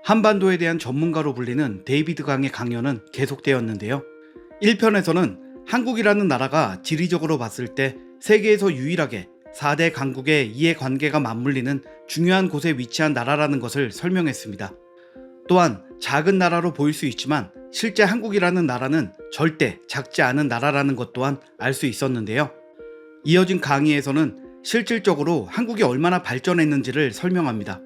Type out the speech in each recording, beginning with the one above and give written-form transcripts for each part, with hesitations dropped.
한반도에 대한 전문가로 불리는 데이비드 강의 강연은 계속되었는데요. 1편에서는 한국이라는 나라가 지리적으로 봤을 때 세계에서 유일하게 4대 강국의 이해관계가 맞물리는 중요한 곳에 위치한 나라라는 것을 설명했습니다. 또한 작은 나라로 보일 수 있지만 실제 한국이라는 나라는 절대 작지 않은 나라라는 것 또한 알 수 있었는데요. 이어진 강의에서는 실질적으로 한국이 얼마나 발전했는지를 설명합니다.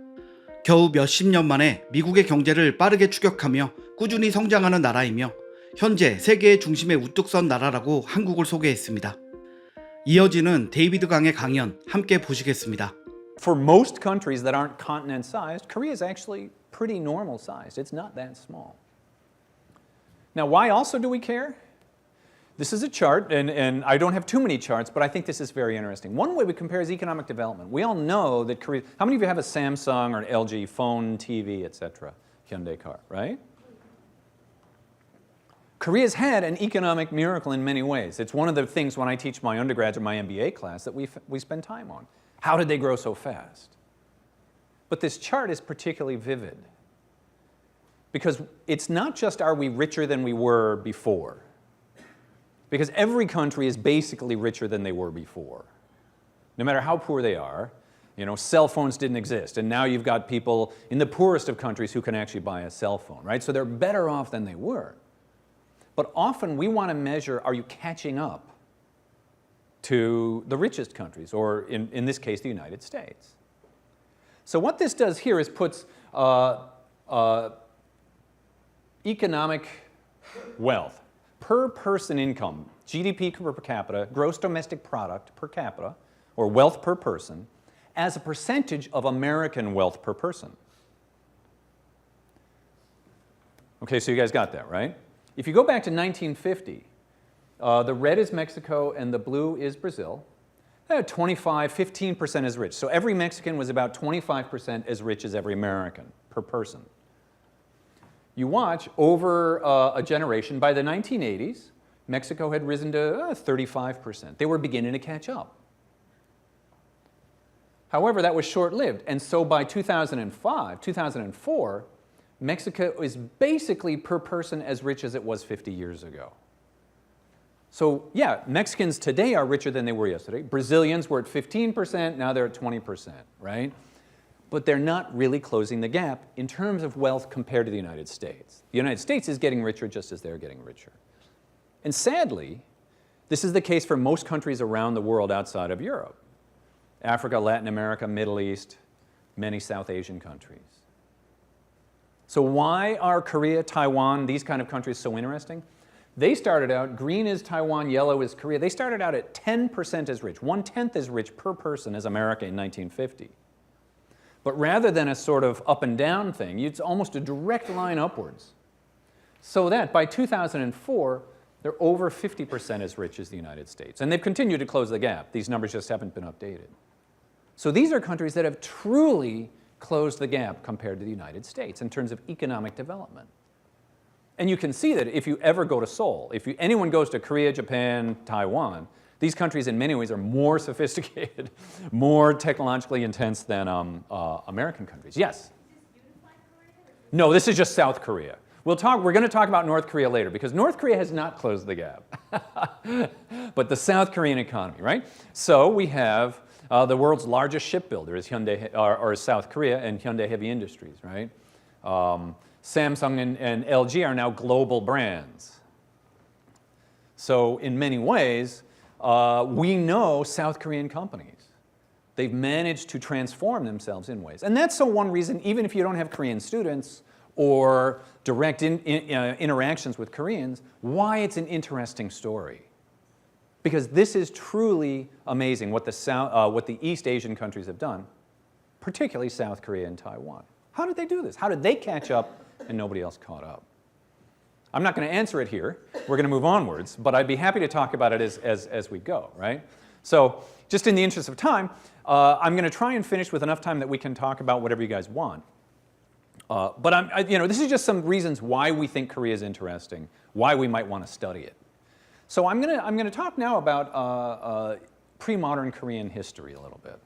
겨우 몇십 년 만에 미국의 경제를 빠르게 추격하며 꾸준히 성장하는 나라이며 현재 세계의 중심에 우뚝 선 나라라고 한국을 소개했습니다. 이어지는 데이비드 강의 강연 함께 보시겠습니다. For most countries that aren't continent-sized, Korea is actually pretty normal-sized. It's not that small. Now, why also do we care? This is a chart, and I don't have too many charts, but I think this is very interesting. One way we compare is economic development. We all know that Korea, how many of you have a Samsung or an LG phone, TV, etc., Hyundai car, right? Korea's had an economic miracle in many ways. It's one of the things when I teach my undergraduate, my MBA class, that we spend time on. How did they grow so fast? But this chart is particularly vivid because it's not just are we richer than we were before, because every country is basically richer than they were before. No matter how poor they are, you know, cell phones didn't exist, and now you've got people in the poorest of countries who can actually buy a cell phone, right? So they're better off than they were. But often we want to measure, are you catching up to the richest countries, or in this case, the United States? So what this does here is puts economic wealth, per person income, GDP per capita, gross domestic product per capita, or wealth per person, as a percentage of American wealth per person. Okay, so you guys got that, right? If you go back to 1950, the red is Mexico and the blue is Brazil. 15% as rich. So every Mexican was about 25% as rich as every American per person. You watch over a generation, by the 1980s, Mexico had risen to 35%. They were beginning to catch up. However, that was short-lived. And so by 2005, 2004, Mexico is basically per person as rich as it was 50 years ago. So yeah, Mexicans today are richer than they were yesterday. Brazilians were at 15%, now they're at 20%, right? But they're not really closing the gap in terms of wealth compared to the United States. The United States is getting richer just as they're getting richer. And sadly, this is the case for most countries around the world outside of Europe. Africa, Latin America, Middle East, many South Asian countries. So why are Korea, Taiwan, these kind of countries so interesting? They started out, green is Taiwan, yellow is Korea. They started out at 10% as rich, 1/10 as rich per person as America in 1950. But rather than a sort of up and down thing, it's almost a direct line upwards. So that by 2004, they're over 50% as rich as the United States. And they've continued to close the gap. These numbers just haven't been updated. So these are countries that have truly closed the gap compared to the United States in terms of economic development. And you can see that if you ever go to Seoul, if anyone goes to Korea, Japan, Taiwan, these countries in many ways are more sophisticated, more technologically intense than American countries. Yes? No, this is just South Korea. We're going to talk about North Korea later because North Korea has not closed the gap. But the South Korean economy, right? So we have the world's largest shipbuilder is Hyundai, or South Korea, and Hyundai Heavy Industries, right? Samsung and LG are now global brands. So in many ways, we know South Korean companies. They've managed to transform themselves in ways. And that's the one reason, even if you don't have Korean students or direct interactions with Koreans, why it's an interesting story. Because this is truly amazing what the East Asian countries have done, particularly South Korea and Taiwan. How did they do this? How did they catch up and nobody else caught up? I'm not going to answer it here. We're going to move onwards, but I'd be happy to talk about it as we go, right? So just in the interest of time, I'm going to try and finish with enough time that we can talk about whatever you guys want. But this is just some reasons why we think Korea is interesting, why we might want to study it. So I'm going to talk now about pre-modern Korean history a little bit.